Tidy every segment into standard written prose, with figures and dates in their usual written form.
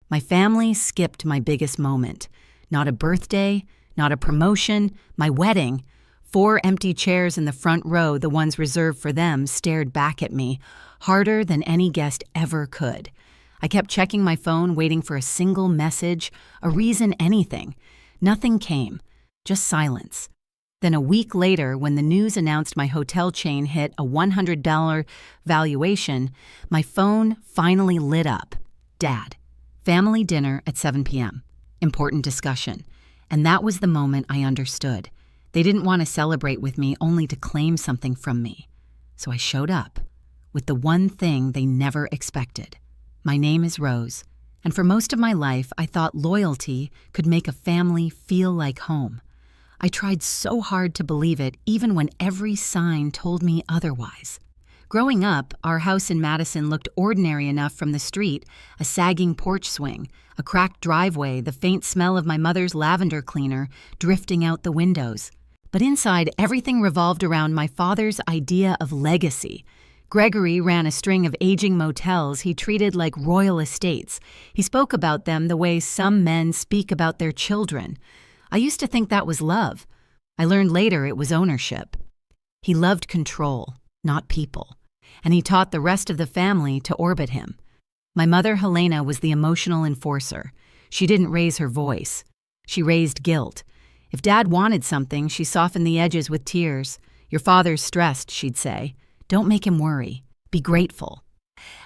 My family skipped my biggest moment. Not a birthday, not a promotion, my wedding. 4 empty chairs in the front row, the ones reserved for them, stared back at me, harder than any guest ever could. I kept checking my phone, waiting for a single message, a reason, anything. Nothing came, just silence. Then a week later, when the news announced my hotel chain hit a $100 valuation, my phone finally lit up. Dad. Family dinner at 7 p.m. Important discussion. And that was the moment I understood. They didn't want to celebrate with me, only to claim something from me. So I showed up with the one thing they never expected. My name is Rose, and for most of my life, I thought loyalty could make a family feel like home. I tried so hard to believe it, even when every sign told me otherwise. Growing up, our house in Madison looked ordinary enough from the street: a sagging porch swing, a cracked driveway, the faint smell of my mother's lavender cleaner drifting out the windows. But inside, everything revolved around my father's idea of legacy. Gregory ran a string of aging motels he treated like royal estates. He spoke about them the way some men speak about their children. I used to think that was love. I learned later it was ownership. He loved control, not people, and he taught the rest of the family to orbit him. My mother, Helena, was the emotional enforcer. She didn't raise her voice. She raised guilt. If Dad wanted something, she softened the edges with tears. "Your father's stressed," she'd say. "Don't make him worry. Be grateful."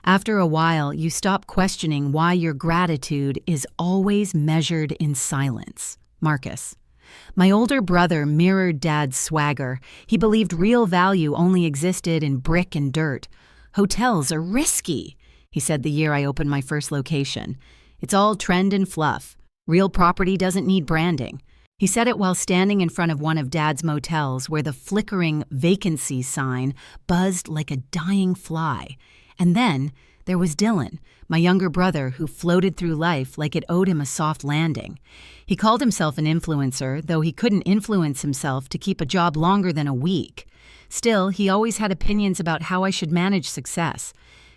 After a while, you stop questioning why your gratitude is always measured in silence. Marcus. My older brother mirrored Dad's swagger. He believed real value only existed in brick and dirt. "Hotels are risky," he said the year I opened my first location. "It's all trend and fluff. Real property doesn't need branding." He said it while standing in front of one of Dad's motels where the flickering vacancy sign buzzed like a dying fly. And then there was Dylan, my younger brother, who floated through life like it owed him a soft landing. He called himself an influencer, though he couldn't influence himself to keep a job longer than a week. Still, he always had opinions about how I should manage success.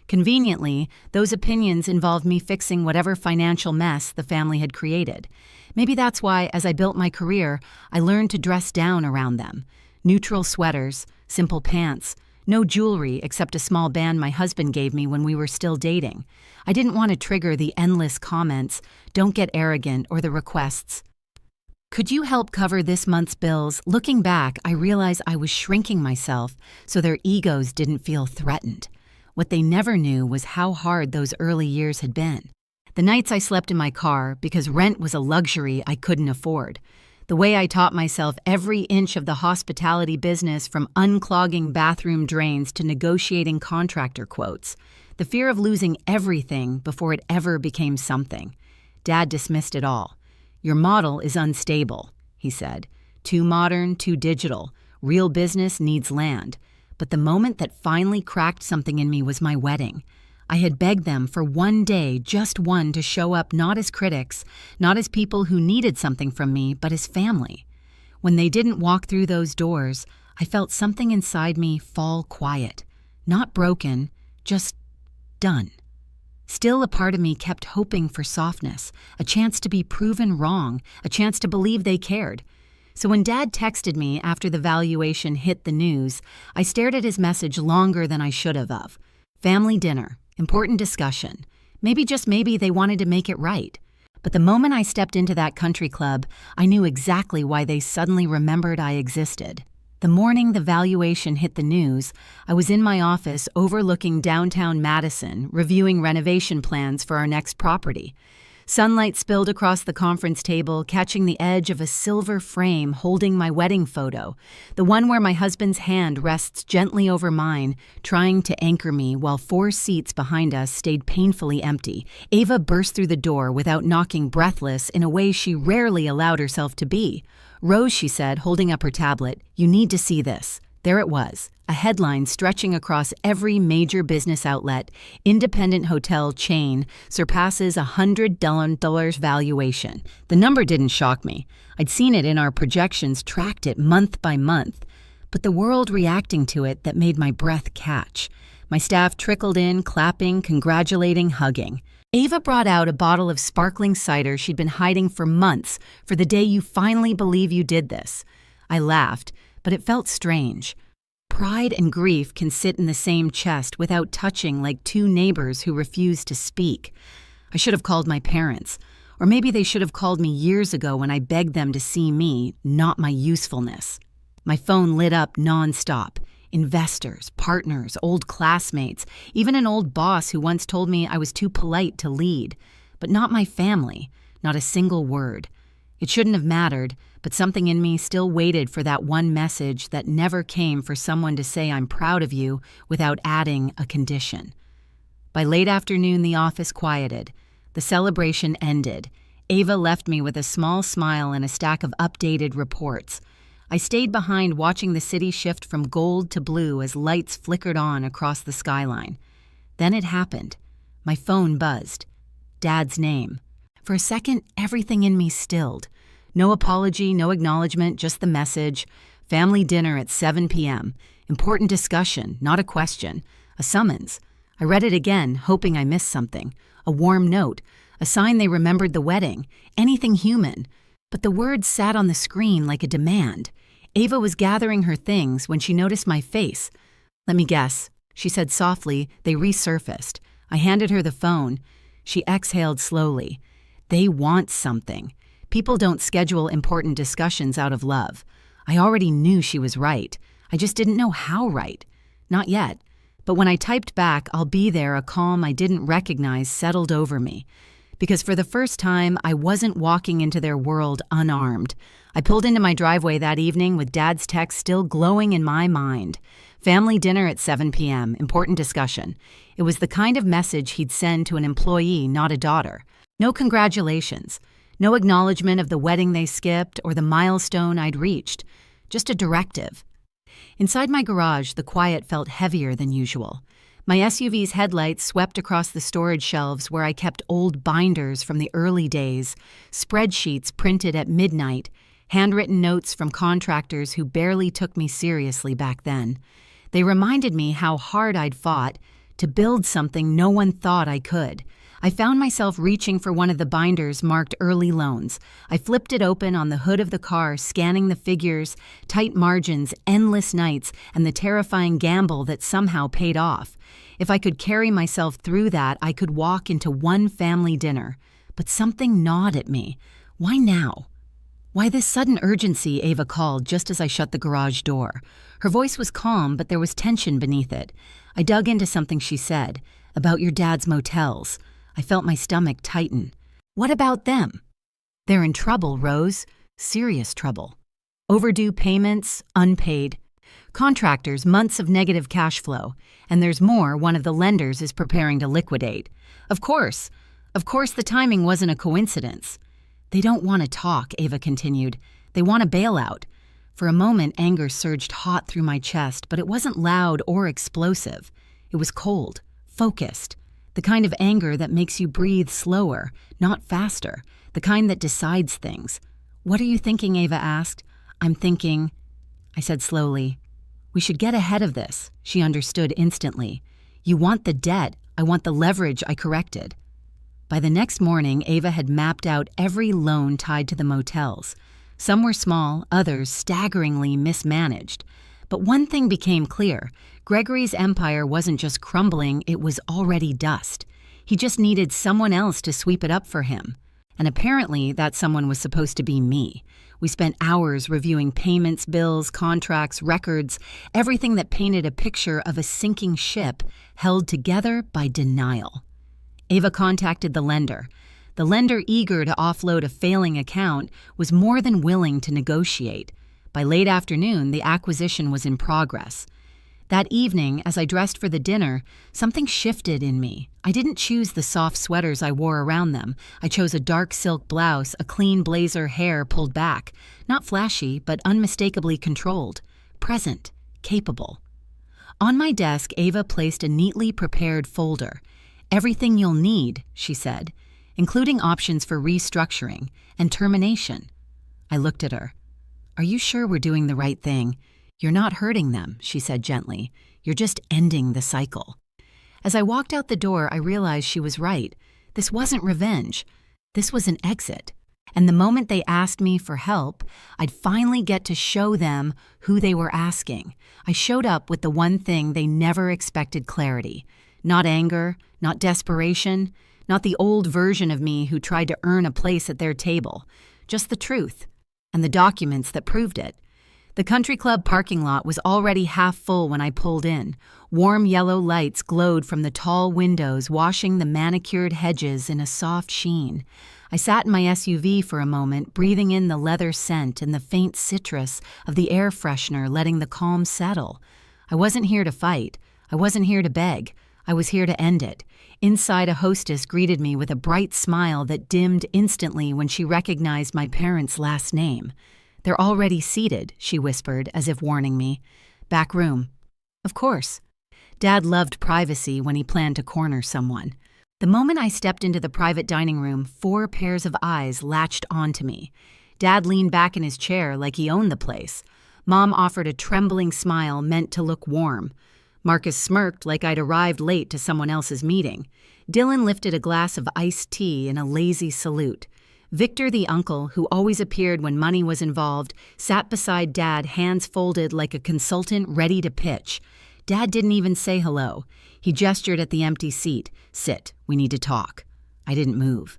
Conveniently, those opinions involved me fixing whatever financial mess the family had created. Maybe that's why, as I built my career, I learned to dress down around them. Neutral sweaters, simple pants, no jewelry except a small band my husband gave me when we were still dating. I didn't want to trigger the endless comments, "Don't get arrogant," or the requests, "Could you help cover this month's bills?" Looking back, I realized I was shrinking myself so their egos didn't feel threatened. What they never knew was how hard those early years had been. The nights I slept in my car because rent was a luxury I couldn't afford. The way I taught myself every inch of the hospitality business, from unclogging bathroom drains to negotiating contractor quotes. The fear of losing everything before it ever became something. Dad dismissed it all. "Your model is unstable," he said. "Too modern, too digital. Real business needs land." But the moment that finally cracked something in me was my wedding. I had begged them for one day, just one, to show up not as critics, not as people who needed something from me, but as family. When they didn't walk through those doors, I felt something inside me fall quiet. Not broken, just done. Still, a part of me kept hoping for softness, a chance to be proven wrong, a chance to believe they cared. So when Dad texted me after the valuation hit the news, I stared at his message longer than I should have of. Family dinner, important discussion. Maybe, just maybe, they wanted to make it right. But the moment I stepped into that country club, I knew exactly why they suddenly remembered I existed. The morning the valuation hit the news, I was in my office overlooking downtown Madison, reviewing renovation plans for our next property. Sunlight spilled across the conference table, catching the edge of a silver frame holding my wedding photo, the one where my husband's hand rests gently over mine, trying to anchor me while 4 seats behind us stayed painfully empty. Ava burst through the door without knocking, breathless in a way she rarely allowed herself to be. "Rose," she said, holding up her tablet, "you need to see this." There it was, a headline stretching across every major business outlet: independent hotel chain surpasses $100 valuation. The number didn't shock me. I'd seen it in our projections, tracked it month by month. But the world reacting to it that made my breath catch. My staff trickled in, clapping, congratulating, hugging. Ava brought out a bottle of sparkling cider she'd been hiding for months for the day you finally believe you did this. I laughed, but it felt strange. Pride and grief can sit in the same chest without touching, like two neighbors who refuse to speak. I should have called my parents, or maybe they should have called me years ago when I begged them to see me, not my usefulness. My phone lit up nonstop. Investors, partners, old classmates, even an old boss who once told me I was too polite to lead. But not my family, not a single word. It shouldn't have mattered, but something in me still waited for that one message that never came for someone to say I'm proud of you without adding a condition. By late afternoon, the office quieted. The celebration ended. Ava left me with a small smile and a stack of updated reports. I stayed behind watching the city shift from gold to blue as lights flickered on across the skyline. Then it happened. My phone buzzed. Dad's name. For a second, everything in me stilled. No apology, no acknowledgement, just the message. Family dinner at 7 p.m. Important discussion, not a question. A summons. I read it again, hoping I missed something. A warm note. A sign they remembered the wedding. Anything human. But the words sat on the screen like a demand. Ava was gathering her things when she noticed my face. "Let me guess," she said softly. They resurfaced. I handed her the phone. She exhaled slowly. They want something. People don't schedule important discussions out of love. I already knew she was right. I just didn't know how right. Not yet. But when I typed back, "I'll be there," a calm I didn't recognize settled over me. Because for the first time, I wasn't walking into their world unarmed. I pulled into my driveway that evening with Dad's text still glowing in my mind. Family dinner at 7 p.m., important discussion. It was the kind of message he'd send to an employee, not a daughter. No congratulations. No acknowledgement of the wedding they skipped or the milestone I'd reached. Just a directive. Inside my garage, the quiet felt heavier than usual. My SUV's headlights swept across the storage shelves where I kept old binders from the early days, spreadsheets printed at midnight, handwritten notes from contractors who barely took me seriously back then. They reminded me how hard I'd fought to build something no one thought I could. I found myself reaching for one of the binders marked early loans. I flipped it open on the hood of the car, scanning the figures, tight margins, endless nights, and the terrifying gamble that somehow paid off. If I could carry myself through that, I could walk into one family dinner. But something gnawed at me. Why now? Why this sudden urgency? Ava called just as I shut the garage door. Her voice was calm, but there was tension beneath it. I dug into something she said, about your dad's motels. I felt my stomach tighten. What about them? They're in trouble, Rose. Serious trouble. Overdue payments, unpaid. Contractors, months of negative cash flow. And there's more, one of the lenders is preparing to liquidate. Of course the timing wasn't a coincidence. They don't want to talk, Ava continued. They want a bailout. For a moment, anger surged hot through my chest, but it wasn't loud or explosive. It was cold, focused. The kind of anger that makes you breathe slower, not faster. The kind that decides things. What are you thinking? Ava asked. I'm thinking, I said slowly. We should get ahead of this. She understood instantly. You want the debt. I want the leverage. I corrected. By the next morning, Ava had mapped out every loan tied to the motels. Some were small, others staggeringly mismanaged. But one thing became clear. Gregory's empire wasn't just crumbling, it was already dust. He just needed someone else to sweep it up for him. And apparently, that someone was supposed to be me. We spent hours reviewing payments, bills, contracts, records, everything that painted a picture of a sinking ship held together by denial. Ava contacted the lender. The lender, eager to offload a failing account, was more than willing to negotiate. By late afternoon, the acquisition was in progress. That evening, as I dressed for the dinner, something shifted in me. I didn't choose the soft sweaters I wore around them. I chose a dark silk blouse, a clean blazer, hair pulled back. Not flashy, but unmistakably controlled. Present. Capable. On my desk, Ava placed a neatly prepared folder. Everything you'll need, she said, including options for restructuring and termination. I looked at her. Are you sure we're doing the right thing? You're not hurting them, she said gently. You're just ending the cycle. As I walked out the door, I realized she was right. This wasn't revenge. This was an exit. And the moment they asked me for help, I'd finally get to show them who they were asking. I showed up with the one thing they never expected: clarity. Not anger, not desperation, not the old version of me who tried to earn a place at their table. Just the truth, and the documents that proved it. The country club parking lot was already half full when I pulled in. Warm yellow lights glowed from the tall windows, washing the manicured hedges in a soft sheen. I sat in my SUV for a moment, breathing in the leather scent and the faint citrus of the air freshener, letting the calm settle. I wasn't here to fight. I wasn't here to beg. I was here to end it. Inside, a hostess greeted me with a bright smile that dimmed instantly when she recognized my parents' last name. "They're already seated," she whispered, as if warning me. "Back room." Of course. Dad loved privacy when he planned to corner someone. The moment I stepped into the private dining room, 4 pairs of eyes latched onto me. Dad leaned back in his chair like he owned the place. Mom offered a trembling smile meant to look warm. Marcus smirked like I'd arrived late to someone else's meeting. Dylan lifted a glass of iced tea in a lazy salute. Victor, the uncle, who always appeared when money was involved, sat beside Dad, hands folded like a consultant ready to pitch. Dad didn't even say hello. He gestured at the empty seat. "Sit, we need to talk." I didn't move.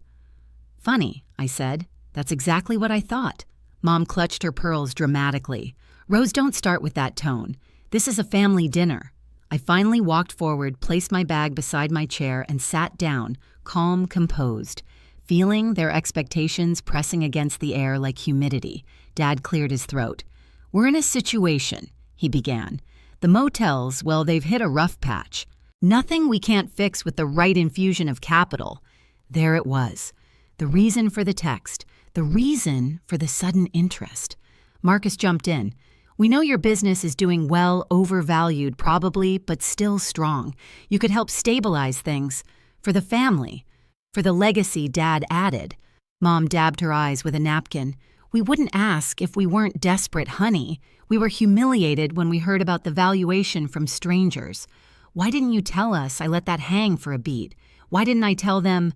"Funny," I said. "That's exactly what I thought." Mom clutched her pearls dramatically. "Rose, don't start with that tone. This is a family dinner." I finally walked forward, placed my bag beside my chair, and sat down, calm, composed. Feeling their expectations pressing against the air like humidity, Dad cleared his throat. "We're in a situation," he began. "The motels, well, they've hit a rough patch. Nothing we can't fix with the right infusion of capital." There it was. The reason for the text. The reason for the sudden interest. Marcus jumped in. "We know your business is doing well, overvalued probably, but still strong. You could help stabilize things. For the family. For the legacy Dad added." Mom dabbed her eyes with a napkin. "We wouldn't ask if we weren't desperate, honey. We were humiliated when we heard about the valuation from strangers. Why didn't you tell us?" I let that hang for a beat. "Why didn't I tell them?"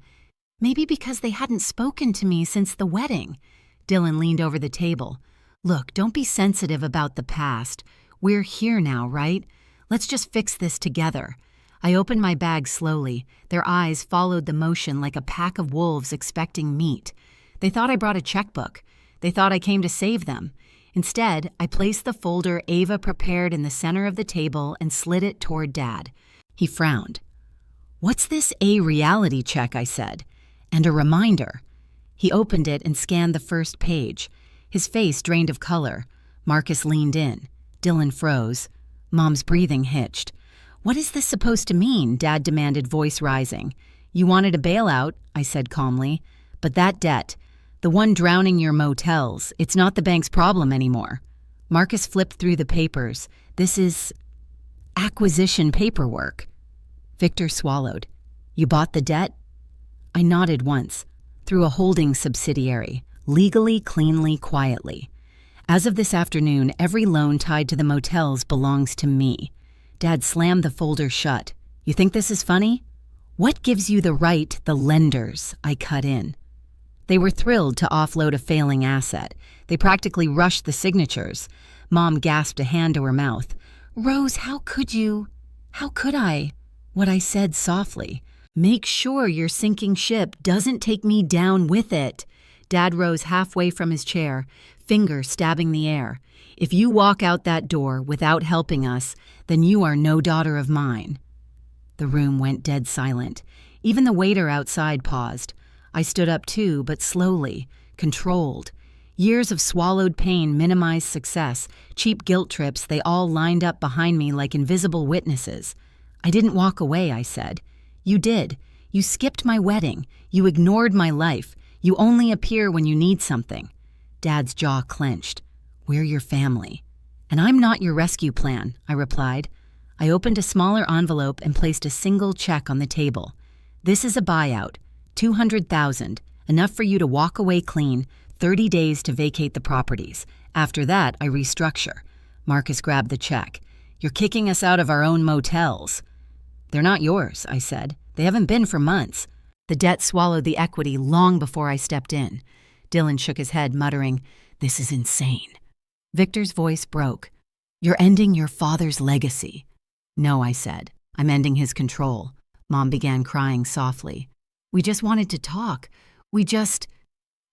"Maybe because they hadn't spoken to me since the wedding." Dylan leaned over the table. "Look, don't be sensitive about the past. We're here now, right? Let's just fix this together." I opened my bag slowly. Their eyes followed the motion like a pack of wolves expecting meat. They thought I brought a checkbook. They thought I came to save them. Instead, I placed the folder Ava prepared in the center of the table and slid it toward Dad. He frowned. "What's this reality check?" I said. "And a reminder." He opened it and scanned the first page. His face drained of color. Marcus leaned in. Dylan froze. Mom's breathing hitched. "What is this supposed to mean?" Dad demanded, voice rising. "You wanted a bailout," I said calmly. "But that debt, the one drowning your motels, it's not the bank's problem anymore." Marcus flipped through the papers. "This is acquisition paperwork." Victor swallowed. "You bought the debt?" I nodded once. "Through a holding subsidiary. Legally, cleanly, quietly. As of this afternoon, every loan tied to the motels belongs to me." Dad slammed the folder shut. "You think this is funny?" "What gives you the right, the lenders?" I cut in. They were thrilled to offload a failing asset. They practically rushed the signatures. Mom gasped a hand to her mouth. "Rose, how could you?" "How could I?" What I said softly. "Make sure your sinking ship doesn't take me down with it." Dad rose halfway from his chair, finger stabbing the air. "If you walk out that door without helping us, then you are no daughter of mine." The room went dead silent. Even the waiter outside paused. I stood up too, but slowly, controlled. Years of swallowed pain minimized success, cheap guilt trips, they all lined up behind me like invisible witnesses. "I didn't walk away," I said. "You did. You skipped my wedding. You ignored my life. You only appear when you need something." Dad's jaw clenched. "We're your family." "And I'm not your rescue plan," I replied. I opened a smaller envelope and placed a single check on the table. "This is a buyout. $200,000, enough for you to walk away clean, 30 days to vacate the properties. After that, I restructure." Marcus grabbed the check. "You're kicking us out of our own motels." "They're not yours," I said. "They haven't been for months." The debt swallowed the equity long before I stepped in. Dylan shook his head, muttering, "This is insane." Victor's voice broke. "You're ending your father's legacy." "No," I said. "I'm ending his control." Mom began crying softly. "We just wanted to talk.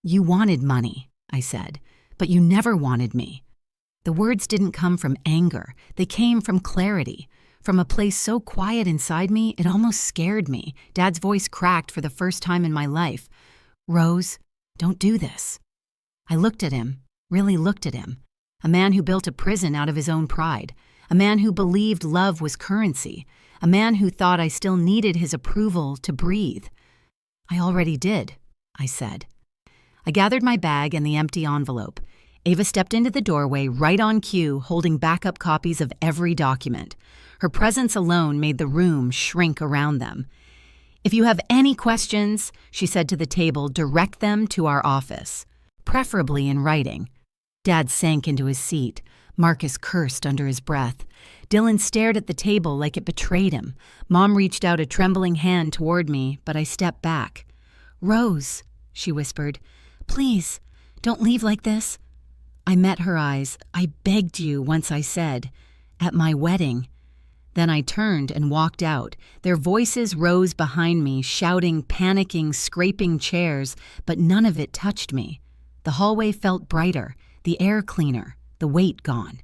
You wanted money," I said, "but you never wanted me." The words didn't come from anger. They came from clarity. From a place so quiet inside me, it almost scared me. Dad's voice cracked for the first time in my life. "Rose, don't do this." I looked at him, really looked at him. A man who built a prison out of his own pride. A man who believed love was currency. A man who thought I still needed his approval to breathe. "I already did," I said. I gathered my bag and the empty envelope. Ava stepped into the doorway right on cue, holding backup copies of every document. Her presence alone made the room shrink around them. "If you have any questions," she said to the table, "direct them to our office, preferably in writing." Dad sank into his seat. Marcus cursed under his breath. Dylan stared at the table like it betrayed him. Mom reached out a trembling hand toward me, but I stepped back. "Rose," she whispered, "please, don't leave like this." I met her eyes. "I begged you," once I said, "at my wedding." Then I turned and walked out. Their voices rose behind me, shouting, panicking, scraping chairs, but none of it touched me. The hallway felt brighter, the air cleaner, the weight gone.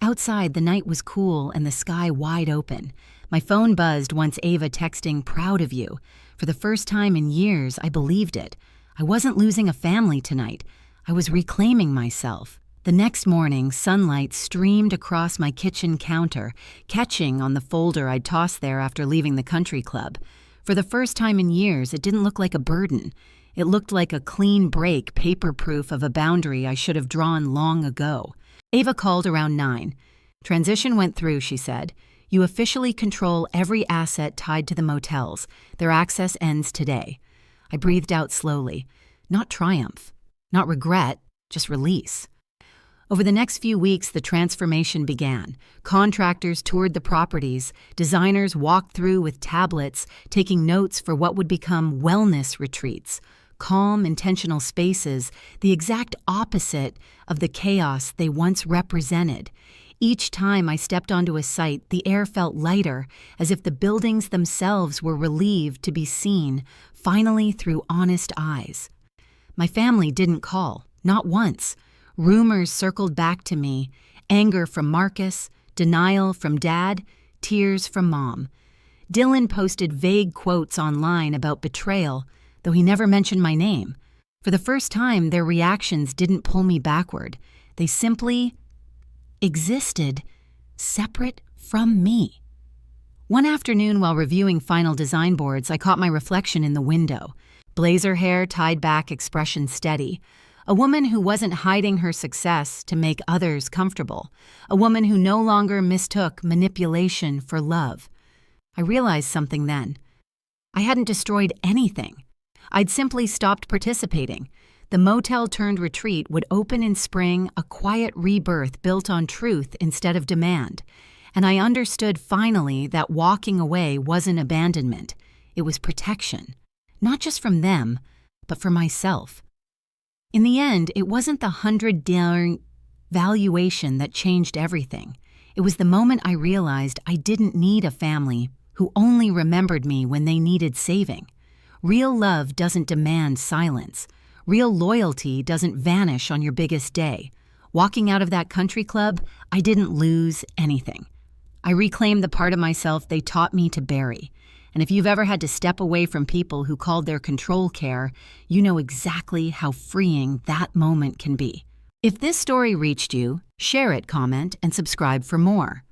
Outside, the night was cool and the sky wide open. My phone buzzed once Ava texting, "Proud of you." For the first time in years, I believed it. I wasn't losing a family tonight. I was reclaiming myself. The next morning, sunlight streamed across my kitchen counter, catching on the folder I'd tossed there after leaving the country club. For the first time in years, it didn't look like a burden. It looked like a clean break, paper-proof of a boundary I should have drawn long ago. Ava called around 9. "Transition went through," she said. "You officially control every asset tied to the motels. Their access ends today." I breathed out slowly. Not triumph, not regret, just release. Over the next few weeks, the transformation began. Contractors toured the properties. Designers walked through with tablets, taking notes for what would become wellness retreats. Calm, intentional spaces, the exact opposite of the chaos they once represented. Each time I stepped onto a site, the air felt lighter, as if the buildings themselves were relieved to be seen, finally through honest eyes. My family didn't call, not once. Rumors circled back to me, anger from Marcus, denial from Dad, tears from Mom. Dylan posted vague quotes online about betrayal, though he never mentioned my name. For the first time, their reactions didn't pull me backward. They simply existed, separate from me. One afternoon while reviewing final design boards, I caught my reflection in the window. Blazer hair tied back, expression steady. A woman who wasn't hiding her success to make others comfortable. A woman who no longer mistook manipulation for love. I realized something then. I hadn't destroyed anything. I'd simply stopped participating. The motel-turned-retreat would open in spring, a quiet rebirth built on truth instead of demand. And I understood finally that walking away wasn't abandonment. It was protection. Not just from them, but for myself. In the end, it wasn't the $100 valuation that changed everything. It was the moment I realized I didn't need a family who only remembered me when they needed saving. Real love doesn't demand silence. Real loyalty doesn't vanish on your biggest day. Walking out of that country club, I didn't lose anything. I reclaimed the part of myself they taught me to bury. And if you've ever had to step away from people who called their control care, you know exactly how freeing that moment can be. If this story reached you, share it, comment, and subscribe for more.